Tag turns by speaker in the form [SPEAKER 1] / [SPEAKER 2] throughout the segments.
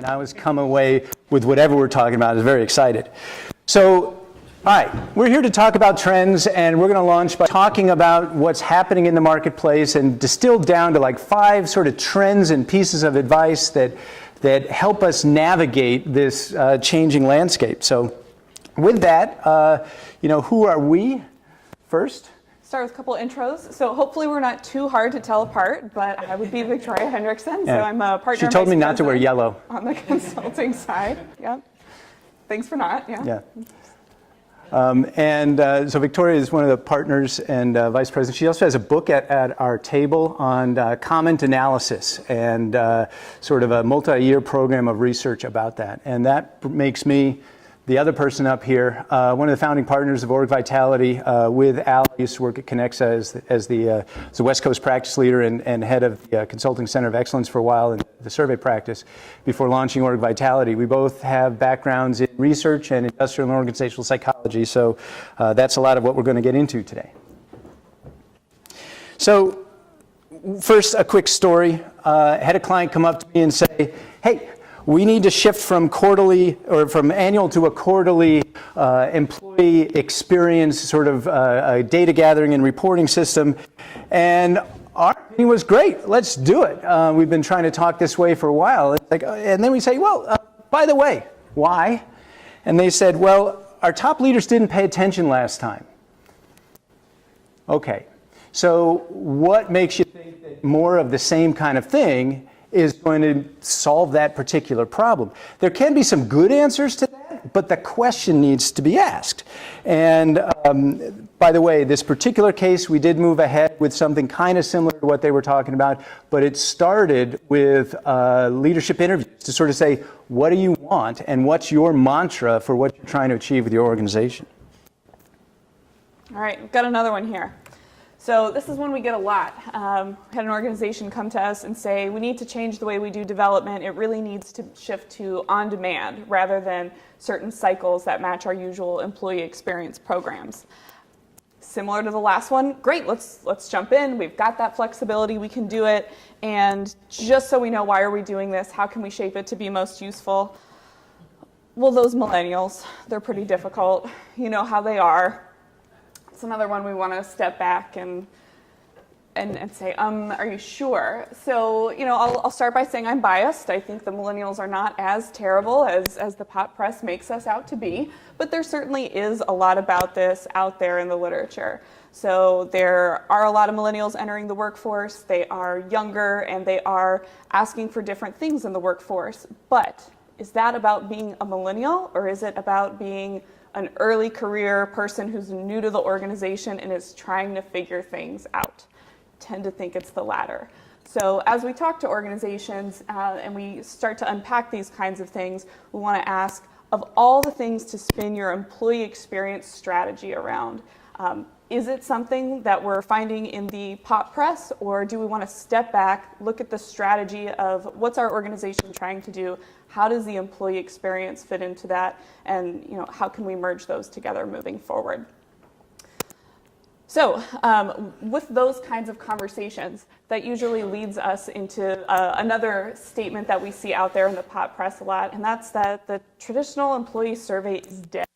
[SPEAKER 1] and I always come away with whatever we're talking about. I was very excited. So, all right, we're here to talk about trends, and we're going to launch by talking about what's happening in the marketplace and distilled down to like 5 sort of trends and pieces of advice that help us navigate this changing landscape. So with that, who are we first?
[SPEAKER 2] Start with a couple intros. So hopefully we're not too hard to tell apart, but I would be Victoria Hendrickson.
[SPEAKER 1] Yeah.
[SPEAKER 2] So I'm a partner.
[SPEAKER 1] She told me not to wear yellow.
[SPEAKER 2] On the consulting side. Yeah. Thanks for not. Yeah.
[SPEAKER 1] So Victoria is one of the partners and vice president. She also has a book at our table on comment analysis and sort of a multi-year program of research about that. And that makes me the other person up here, one of the founding partners of OrgVitality with Al. I used to work at Connexa as the West Coast practice leader and head of the Consulting Center of Excellence for a while in the survey practice before launching OrgVitality. We both have backgrounds in research and industrial and organizational psychology, so that's a lot of what we're going to get into today. So first, a quick story. I had a client come up to me and say, hey, we need to shift from quarterly or from annual to a quarterly employee experience sort of a data gathering and reporting system. And our opinion was great. Let's do it. We've been trying to talk this way for a while. It's like, and then we say, well, by the way, why? And they said, well, our top leaders didn't pay attention last time. Okay. So what makes you think that more of the same kind of thing is going to solve that particular problem? There can be some good answers to that, but the question needs to be asked. And by the way, this particular case, we did move ahead with something kind of similar to what they were talking about, but it started with leadership interviews to sort of say, what do you want and what's your mantra for what you're trying to achieve with your organization?
[SPEAKER 2] All right, we've got another one here. So this is one we get a lot. We had an organization come to us and say, we need to change the way we do development. It really needs to shift to on-demand rather than certain cycles that match our usual employee experience programs. Similar to the last one, great, let's jump in. We've got that flexibility, we can do it. And just so we know why are we doing this, how can we shape it to be most useful? Well, those millennials, they're pretty difficult. You know how they are. It's another one we want to step back and say, are you sure? So, I'll start by saying I'm biased. I think the millennials are not as terrible as the pop press makes us out to be, but there certainly is a lot about this out there in the literature. So there are a lot of millennials entering the workforce. They are younger and they are asking for different things in the workforce. But is that about being a millennial, or is it about being an early career person who's new to the organization and is trying to figure things out? Tend to think it's the latter. So as we talk to organizations and we start to unpack these kinds of things, we want to ask, of all the things to spin your employee experience strategy around, is it something that we're finding in the pop press, or do we want to step back, look at the strategy of what's our organization trying to do? How does the employee experience fit into that? And how can we merge those together moving forward? So with those kinds of conversations, that usually leads us into another statement that we see out there in the pop press a lot, and that's that the traditional employee survey is dead.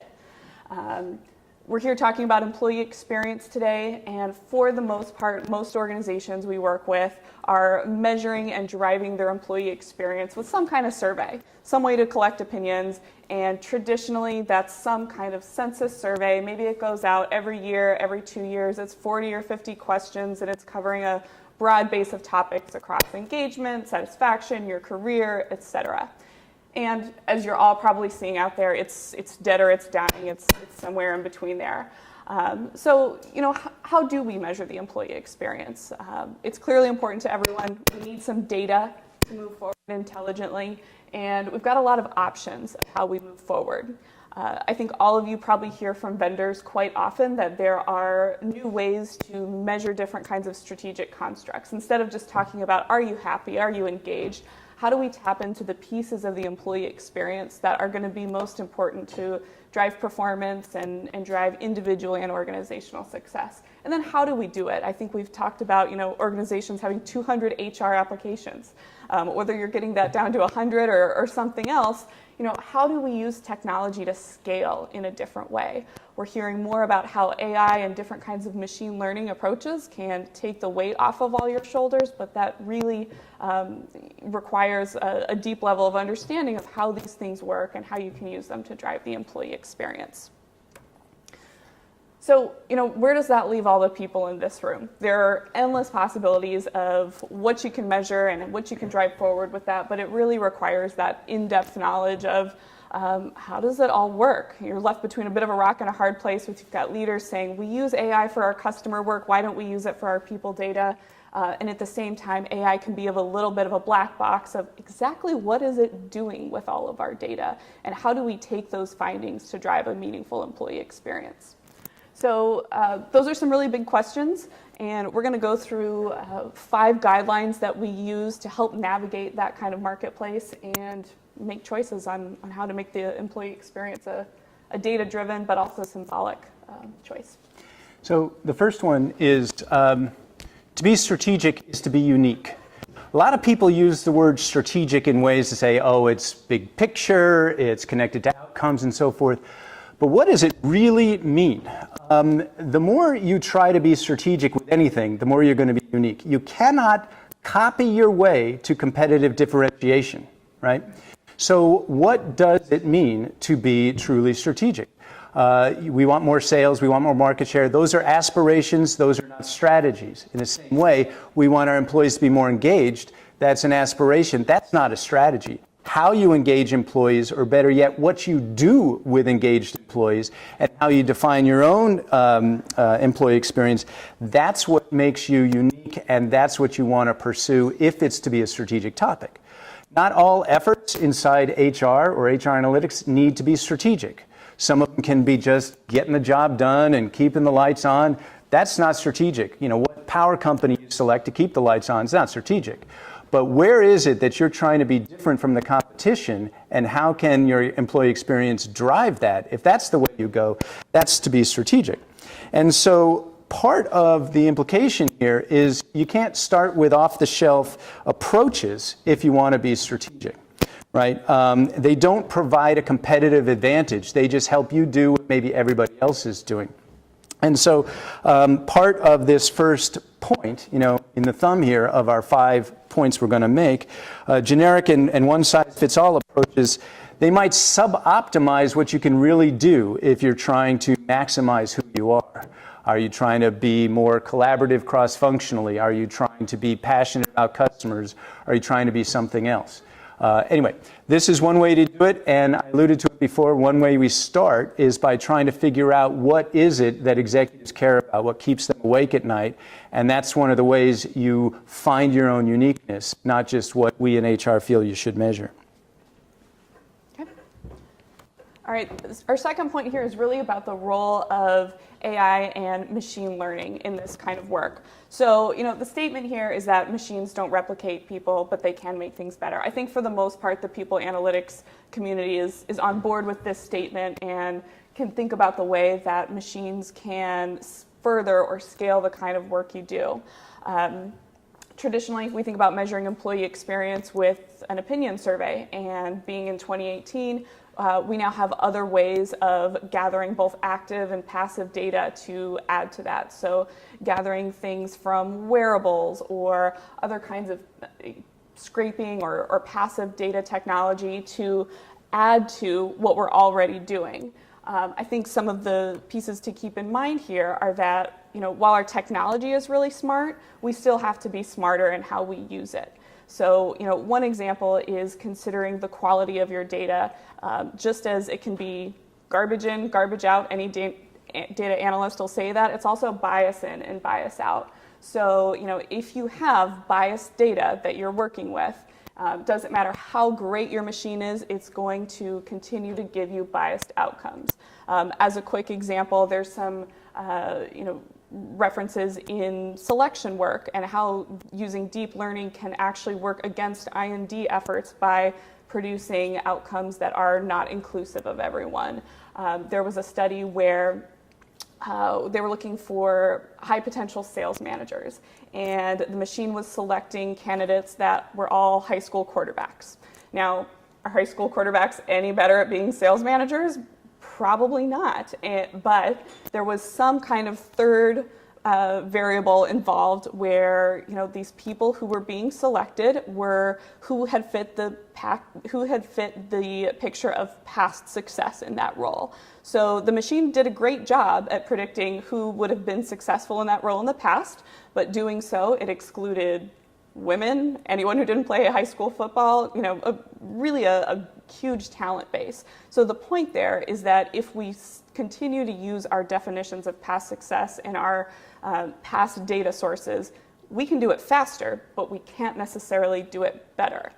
[SPEAKER 2] We're here talking about employee experience today, and for the most part, most organizations we work with are measuring and driving their employee experience with some kind of survey, some way to collect opinions, and traditionally that's some kind of census survey. Maybe it goes out every year, every 2 years. It's 40 or 50 questions, and it's covering a broad base of topics across engagement, satisfaction, your career, etc. And as you're all probably seeing out there, it's dead or it's dying. It's somewhere in between there. So, how do we measure the employee experience? It's clearly important to everyone. We need some data to move forward intelligently, and we've got a lot of options of how we move forward. I think all of you probably hear from vendors quite often that there are new ways to measure different kinds of strategic constructs. Instead of just talking about, are you happy, are you engaged, how do we tap into the pieces of the employee experience that are going to be most important to drive performance and drive individual and organizational success? And then how do we do it? I think we've talked about, organizations having 200 HR applications. Whether you're getting that down to 100 or something else, how do we use technology to scale in a different way? We're hearing more about how AI and different kinds of machine learning approaches can take the weight off of all your shoulders, but that really requires a deep level of understanding of how these things work and how you can use them to drive the employee experience. So, where does that leave all the people in this room? There are endless possibilities of what you can measure and what you can drive forward with that, but it really requires that in-depth knowledge of how does it all work? You're left between a bit of a rock and a hard place with you've got leaders saying, we use AI for our customer work, why don't we use it for our people data? And at the same time, AI can be of a little bit of a black box of exactly what is it doing with all of our data, and how do we take those findings to drive a meaningful employee experience? So those are some really big questions, and we're going to go through 5 guidelines that we use to help navigate that kind of marketplace and make choices on how to make the employee experience a data-driven but also symbolic choice.
[SPEAKER 1] So the first one is to be strategic is to be unique. A lot of people use the word strategic in ways to say, oh, it's big picture, it's connected to outcomes and so forth. But what does it really mean? The more you try to be strategic with anything, the more you're going to be unique. You cannot copy your way to competitive differentiation, right? So what does it mean to be truly strategic? We want more sales, we want more market share. Those are aspirations, those are not strategies. In the same way, we want our employees to be more engaged. That's an aspiration, that's not a strategy. How you engage employees, or better yet, what you do with engaged employees, and how you define your own employee experience, that's what makes you unique, and that's what you want to pursue if it's to be a strategic topic. Not all efforts inside HR or HR analytics need to be strategic. Some of them can be just getting the job done and keeping the lights on. That's not strategic. What power company you select to keep the lights on is not strategic. But where is it that you're trying to be different from the competition, and how can your employee experience drive that? If that's the way you go, that's to be strategic. And so part of the implication here is you can't start with off-the-shelf approaches if you want to be strategic, right? They don't provide a competitive advantage. They just help you do what maybe everybody else is doing. And so part of this first point, in the thumb here of our 5 points we're going to make, generic and one-size-fits-all approaches, they might sub-optimize what you can really do if you're trying to maximize who you are. Are you trying to be more collaborative cross-functionally? Are you trying to be passionate about customers? Are you trying to be something else? Anyway, this is one way to do it, and I alluded to it before. One way we start is by trying to figure out what is it that executives care about, what keeps them awake at night, and that's one of the ways you find your own uniqueness, not just what we in HR feel you should measure.
[SPEAKER 2] Okay. All right, our second point here is really about the role of AI and machine learning in this kind of work. So, the statement here is that machines don't replicate people, but they can make things better. I think for the most part, the people analytics community is on board with this statement and can think about the way that machines can further or scale the kind of work you do. Traditionally, we think about measuring employee experience with an opinion survey, and being in 2018, we now have other ways of gathering both active and passive data to add to that. So gathering things from wearables or other kinds of scraping or passive data technology to add to what we're already doing. I think some of the pieces to keep in mind here are that, while our technology is really smart, we still have to be smarter in how we use it. So, one example is considering the quality of your data. Just as it can be garbage in, garbage out, any data analyst will say that, it's also bias in and bias out. So, if you have biased data that you're working with, doesn't matter how great your machine is, it's going to continue to give you biased outcomes. As a quick example, there's some, references in selection work and how using deep learning can actually work against I&D efforts by producing outcomes that are not inclusive of everyone. There was a study where they were looking for high potential sales managers, and the machine was selecting candidates that were all high school quarterbacks. Now, are high school quarterbacks any better at being sales managers? Probably not, but there was some kind of third variable involved where these people who were being selected were who had fit the picture of past success in that role. So the machine did a great job at predicting who would have been successful in that role in the past, but doing so, it excluded women, anyone who didn't play high school football, really a huge talent base. So the point there is that if we continue to use our definitions of past success and our past data sources, we can do it faster, but we can't necessarily do it better.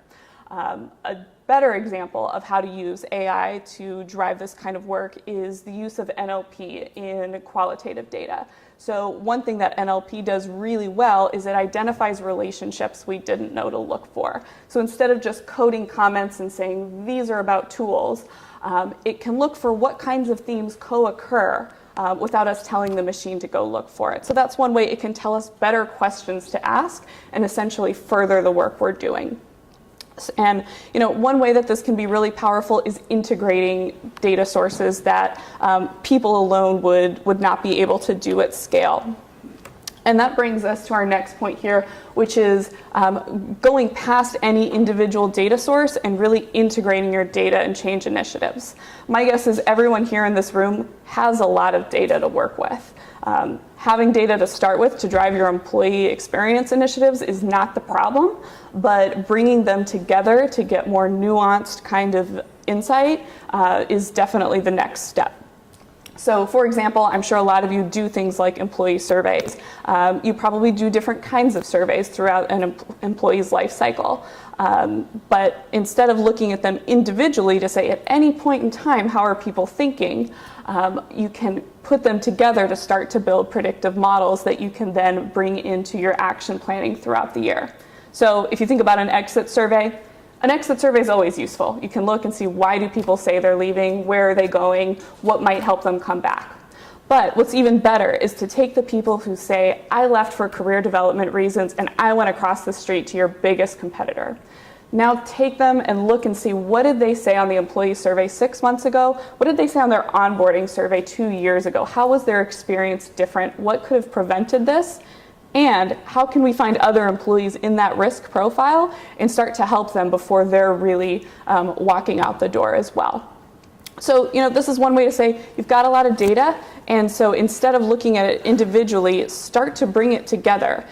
[SPEAKER 2] A better example of how to use AI to drive this kind of work is the use of NLP in qualitative data. So one thing that NLP does really well is it identifies relationships we didn't know to look for. So instead of just coding comments and saying these are about tools, it can look for what kinds of themes co-occur without us telling the machine to go look for it. So that's one way it can tell us better questions to ask and essentially further the work we're doing. And one way that this can be really powerful is integrating data sources that people alone would not be able to do at scale. And that brings us to our next point here, which is going past any individual data source and really integrating your data and change initiatives. My guess is everyone here in this room has a lot of data to work with. Having data to start with to drive your employee experience initiatives is not the problem, but bringing them together to get more nuanced kind of insight is definitely the next step. So for example, I'm sure a lot of you do things like employee surveys. You probably do different kinds of surveys throughout an employee's life cycle. But instead of looking at them individually to say at any point in time, how are people thinking, you can put them together to start to build predictive models that you can then bring into your action planning throughout the year. So if you think about an exit survey is always useful. You can look and see why do people say they're leaving, where are they going, what might help them come back. But what's even better is to take the people who say, I left for career development reasons and I went across the street to your biggest competitor. Now take them and look and see what did they say on the employee survey 6 months ago? What did they say on their onboarding survey 2 years ago? How was their experience different? What could have prevented this? And how can we find other employees in that risk profile and start to help them before they're really walking out the door as well? So, this is one way to say you've got a lot of data, and so instead of looking at it individually, start to bring it together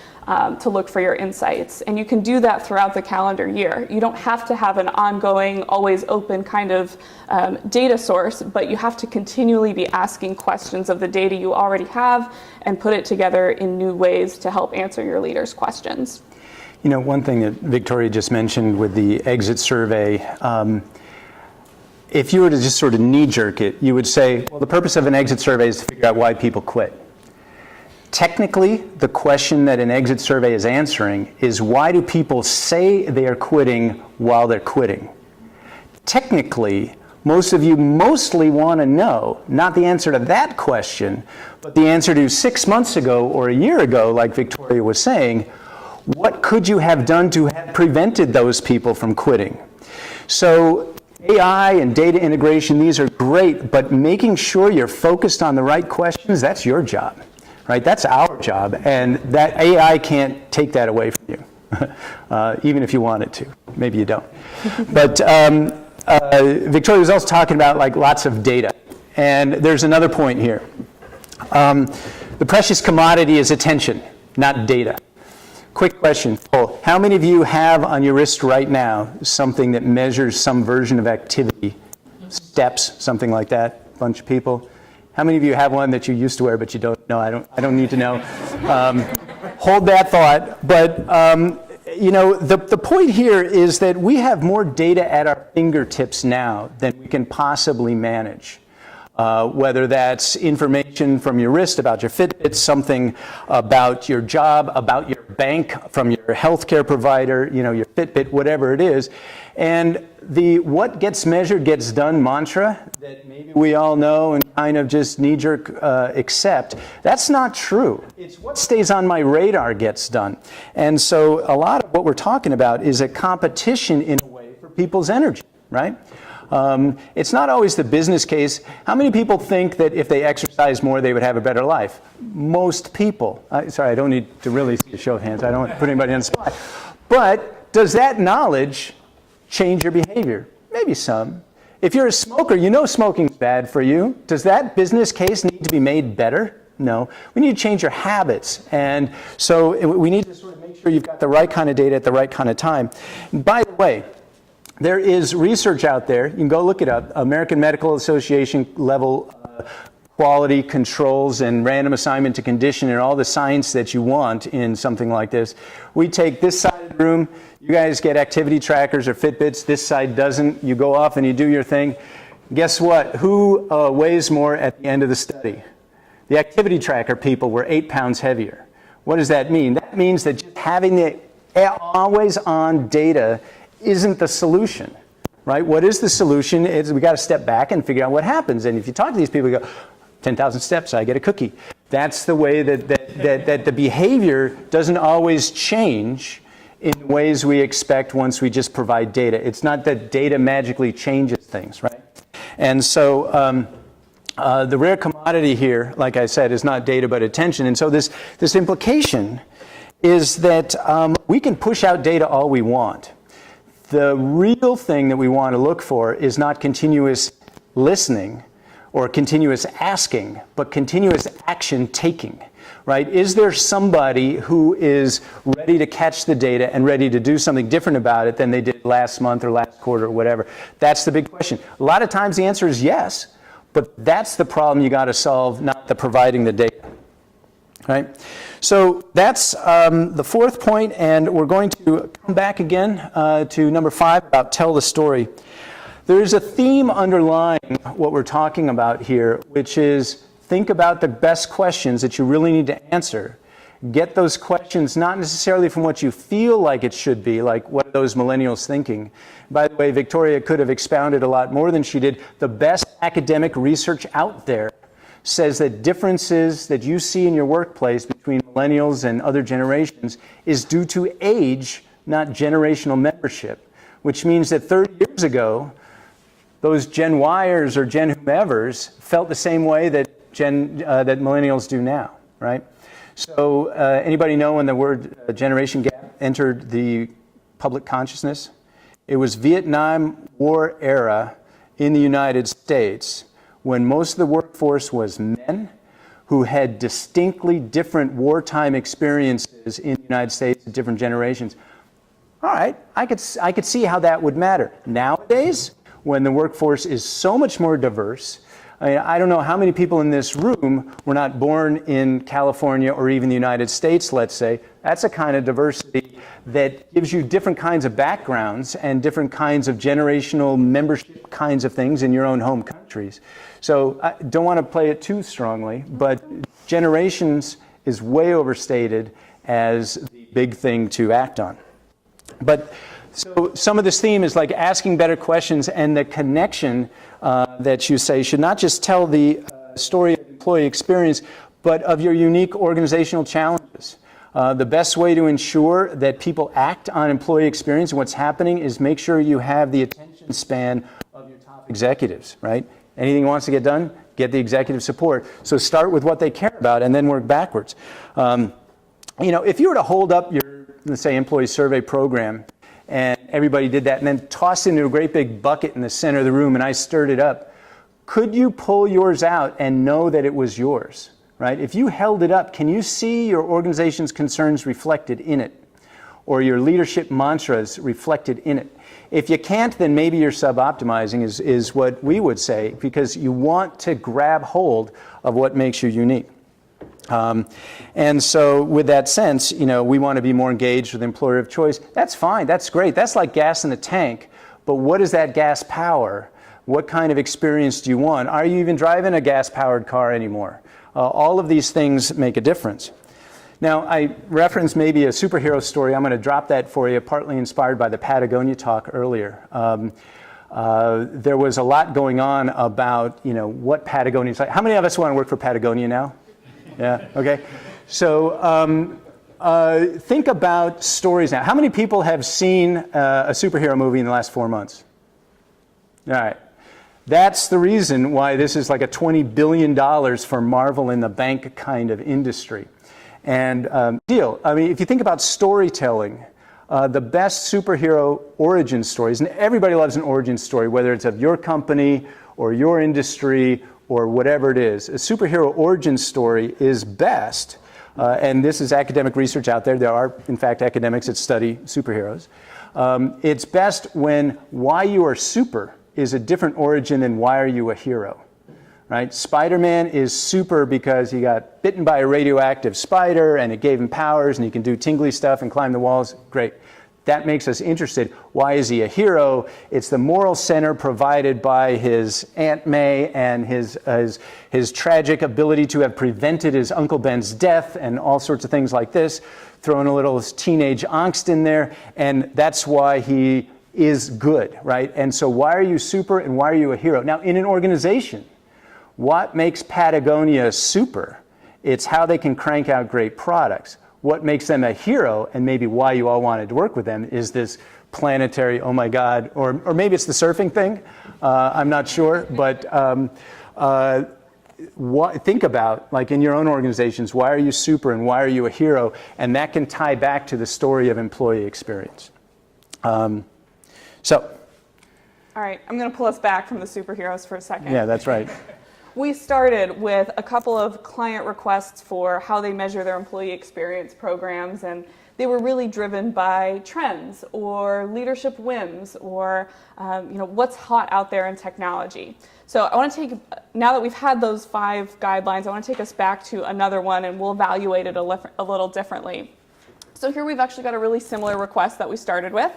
[SPEAKER 2] to look for your insights. And you can do that throughout the calendar year. You don't have to have an ongoing, always open kind of data source, but you have to continually be asking questions of the data you already have and put it together in new ways to help answer your leaders' questions.
[SPEAKER 1] One thing that Victoria just mentioned with the exit survey, if you were to just sort of knee-jerk it, you would say, well, the purpose of an exit survey is to figure out why people quit. Technically, the question that an exit survey is answering is why do people say they are quitting while they're quitting? Technically, most of you mostly want to know, not the answer to that question, but the answer to 6 months ago or a year ago, like Victoria was saying, what could you have done to have prevented those people from quitting? So AI and data integration, these are great, but making sure you're focused on the right questions, that's your job, right? That's our job, and that AI can't take that away from you, even if you wanted to. Maybe you don't. But Victoria was also talking about lots of data, and there's another point here. The precious commodity is attention, not data. Quick question, Paul. How many of you have on your wrist right now something that measures some version of activity, steps, something like that? A bunch of people. How many of you have one that you used to wear but you don't know? I don't need to know. Hold that thought. But the point here is that we have more data at our fingertips now than we can possibly manage. Whether that's information from your wrist about your Fitbit, something about your job, about your bank, from your healthcare provider, your Fitbit, whatever it is. And the what gets measured gets done mantra that maybe we all know and kind of just knee-jerk accept, that's not true. It's what stays on my radar gets done. And so a lot of what we're talking about is a competition in a way for people's energy, right? It's not always the business case. How many people think that if they exercise more, they would have a better life? Most people. Sorry, I don't need to really see a show of hands. I don't want to put anybody on the spot. But does that knowledge change your behavior? Maybe some. If you're a smoker, you know smoking's bad for you. Does that business case need to be made better? No. We need to change your habits. And so we need to sort of make sure you've got the right kind of data at the right kind of time. And by the way, there is research out there, you can go look it up, American Medical Association level quality controls and random assignment to condition and all the science that you want in something like this. We take this side of the room, you guys get activity trackers or Fitbits, this side doesn't, you go off and you do your thing. Guess what? Who weighs more at the end of the study? The activity tracker people were 8 pounds heavier. What does that mean? That means that just having the always on data isn't the solution, right? What is the solution? Is we got to step back and figure out what happens. And if you talk to these people, you go, 10,000 steps, I get a cookie. That's the way that the behavior doesn't always change in ways we expect once we just provide data. It's not that data magically changes things, right? And so the rare commodity here, like I said, is not data but attention. And so this implication is that we can push out data all we want. The real thing that we want to look for is not continuous listening or continuous asking, but continuous action taking, right? Is there somebody who is ready to catch the data and ready to do something different about it than they did last month or last quarter or whatever? That's the big question. A lot of times the answer is yes, but that's the problem you got to solve, not the providing the data, right? So that's the fourth point, and we're going to come back again to number 5 about tell the story. There's a theme underlying what we're talking about here, which is think about the best questions that you really need to answer. Get those questions not necessarily from what you feel like it should be, like what are those millennials thinking. By the way, Victoria could have expounded a lot more than she did. The best academic research out there says that differences that you see in your workplace between millennials and other generations is due to age, not generational membership, which means that 30 years ago, those Gen Yers or Gen whomevers felt the same way that that millennials do now, right? So anybody know when the word generation gap entered the public consciousness? It was Vietnam War era in the United States when most of the workforce was men who had distinctly different wartime experiences in the United States at different generations. All right, I could see how that would matter. Nowadays, when the workforce is so much more diverse, I don't know how many people in this room were not born in California or even the United States, let's say. That's a kind of diversity that gives you different kinds of backgrounds and different kinds of generational membership kinds of things in your own home countries. So I don't want to play it too strongly, but generations is way overstated as the big thing to act on. But so some of this theme is like asking better questions, and the connection that you say should not just tell the story of employee experience, but of your unique organizational challenges. The best way to ensure that people act on employee experience and what's happening is make sure you have the attention span of your top executives, right? Anything wants to get done, get the executive support. So start with what they care about and then work backwards. If you were to hold up your, let's say, employee survey program and everybody did that and then tossed it into a great big bucket in the center of the room and I stirred it up, could you pull yours out and know that it was yours, right? If you held it up, can you see your organization's concerns reflected in it or your leadership mantras reflected in it? If you can't, then maybe you're sub-optimizing is what we would say, because you want to grab hold of what makes you unique. And so with that sense, we want to be more engaged with the employer of choice. That's fine. That's great. That's like gas in the tank. But what is that gas power? What kind of experience do you want? Are you even driving a gas-powered car anymore? All of these things make a difference. Now, I referenced maybe a superhero story. I'm going to drop that for you, partly inspired by the Patagonia talk earlier. There was a lot going on about, what Patagonia's like. How many of us want to work for Patagonia now? Yeah, okay. So think about stories now. How many people have seen a superhero movie in the last 4 months? All right. That's the reason why this is like a $20 billion for Marvel in the bank kind of industry. And if you think about storytelling, the best superhero origin stories, and everybody loves an origin story, whether it's of your company or your industry or whatever it is. A superhero origin story is best, and this is academic research out there. There are, in fact, academics that study superheroes. It's best when why you are super is a different origin than why are you a hero. Right? Spider-Man is super because he got bitten by a radioactive spider and it gave him powers and he can do tingly stuff and climb the walls. Great. That makes us interested. Why is he a hero? It's the moral center provided by his Aunt May and his tragic ability to have prevented his Uncle Ben's death and all sorts of things like this. Throwing a little teenage angst in there, and that's why he is good, right? And so why are you super and why are you a hero? Now, in an organization, what makes Patagonia super? It's how they can crank out great products. What makes them a hero, and maybe why you all wanted to work with them, is this planetary, oh my God, or maybe it's the surfing thing, I'm not sure, but think about, like in your own organizations, why are you super and why are you a hero? And that can tie back to the story of employee experience. All
[SPEAKER 2] right, I'm going to pull us back from the superheroes for a second.
[SPEAKER 1] Yeah, that's right.
[SPEAKER 2] We started with a couple of client requests for how they measure their employee experience programs, and they were really driven by trends or leadership whims or what's hot out there in technology. So I want to now that we've had those 5 guidelines, I want to take us back to another one, and we'll evaluate it a little differently. So here we've actually got a really similar request that we started with.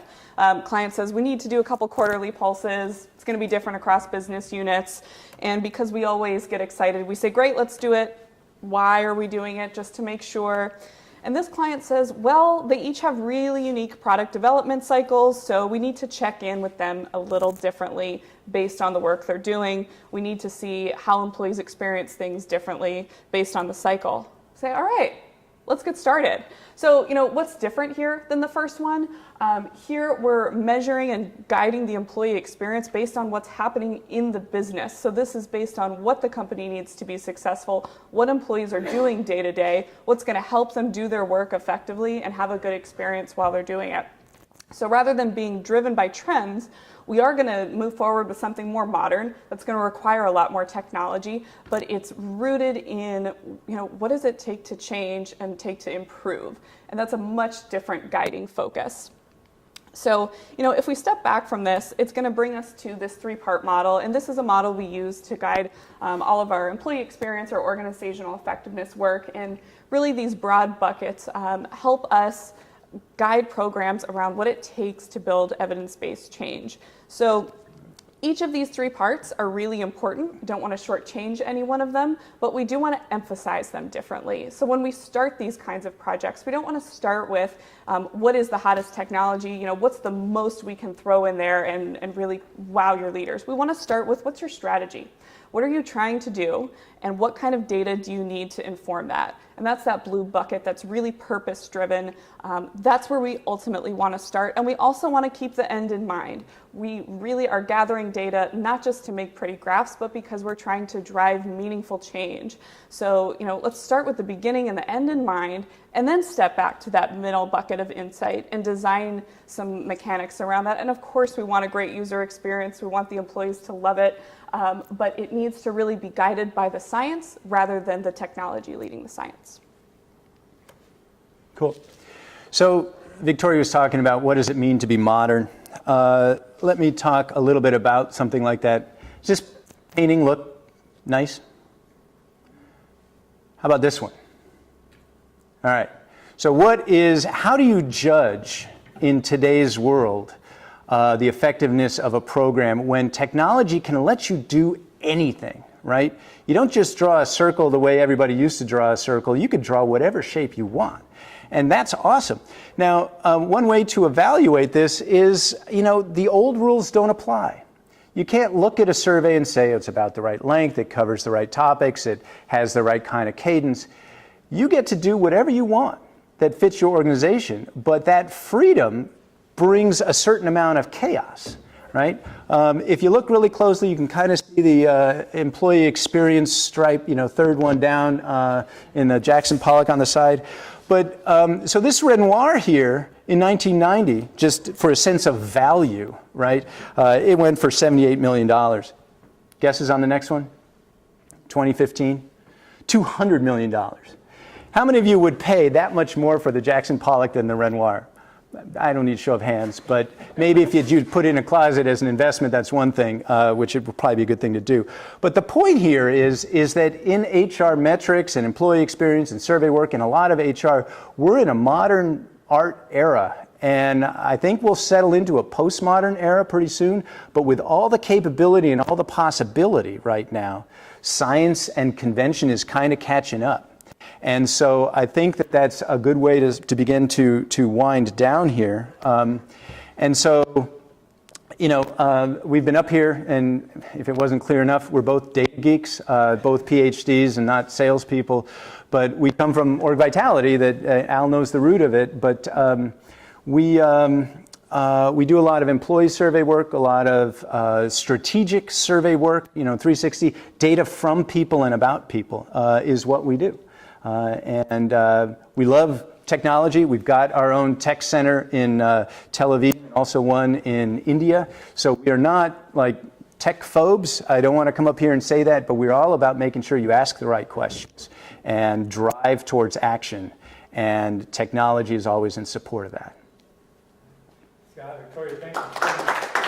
[SPEAKER 2] Client says we need to do a couple quarterly pulses. It's going to be different across business units. And because we always get excited, we say, great, let's do it. Why are we doing it? Just to make sure. And this client says, well, they each have really unique product development cycles, so we need to check in with them a little differently based on the work they're doing. We need to see how employees experience things differently based on the cycle. Say, all right, let's get started. So, what's different here than the first one? Here we're measuring and guiding the employee experience based on what's happening in the business. So this is based on what the company needs to be successful, what employees are doing day to day, what's going to help them do their work effectively and have a good experience while they're doing it. So rather than being driven by trends, we are going to move forward with something more modern that's going to require a lot more technology, but it's rooted in, what does it take to change and take to improve? And that's a much different guiding focus. So, if we step back from this, it's going to bring us to this 3-part model, and this is a model we use to guide all of our employee experience or organizational effectiveness work, and really these broad buckets help us guide programs around what it takes to build evidence-based change. So each of these 3 parts are really important. Don't want to shortchange any one of them, but we do want to emphasize them differently. So when we start these kinds of projects, we don't want to start with what is the hottest technology, what's the most we can throw in there and really wow your leaders. We want to start with what's your strategy? What are you trying to do, and what kind of data do you need to inform that? And that's that blue bucket that's really purpose-driven. That's where we ultimately want to start, and we also want to keep the end in mind. We really are gathering data not just to make pretty graphs, but because we're trying to drive meaningful change. So, let's start with the beginning and the end in mind, and then step back to that middle bucket of insight and design some mechanics around that. And of course, we want a great user experience. We want the employees to love it. But it needs to really be guided by the science rather than the technology leading the science.
[SPEAKER 1] Cool. So Victoria was talking about what does it mean to be modern. Let me talk a little bit about something like that. Does this painting look nice? How about this one? All right. So how do you judge in today's world the effectiveness of a program when technology can let you do anything, right? You don't just draw a circle the way everybody used to draw a circle. You could draw whatever shape you want. And that's awesome. Now, one way to evaluate this is, the old rules don't apply. You can't look at a survey and say it's about the right length, it covers the right topics, it has the right kind of cadence. You get to do whatever you want that fits your organization, but that freedom brings a certain amount of chaos, right? If you look really closely, you can kind of see the employee experience stripe, third one down in the Jackson Pollock on the side. But so this Renoir here in 1990, just for a sense of value, right? It went for $78 million. Guesses on the next one? 2015? $200 million. How many of you would pay that much more for the Jackson Pollock than the Renoir? I don't need a show of hands, but maybe if you'd put it in a closet as an investment, that's one thing, which it would probably be a good thing to do. But the point here is that in HR metrics and employee experience and survey work and a lot of HR, we're in a modern art era. And I think we'll settle into a postmodern era pretty soon. But with all the capability and all the possibility right now, science and convention is kind of catching up. And so I think that that's a good way to begin to wind down here. And so, we've been up here, and if it wasn't clear enough, we're both data geeks, both PhDs and not salespeople. But we come from OrgVitality, that Al knows the root of it. But we do a lot of employee survey work, a lot of strategic survey work, 360. Data from people and about people is what we do. And we love technology. We've got our own tech center in Tel Aviv, also one in India. So we are not like tech phobes. I don't want to come up here and say that, but we're all about making sure you ask the right questions and drive towards action. And technology is always in support of that.
[SPEAKER 3] Scott, Victoria, thank you.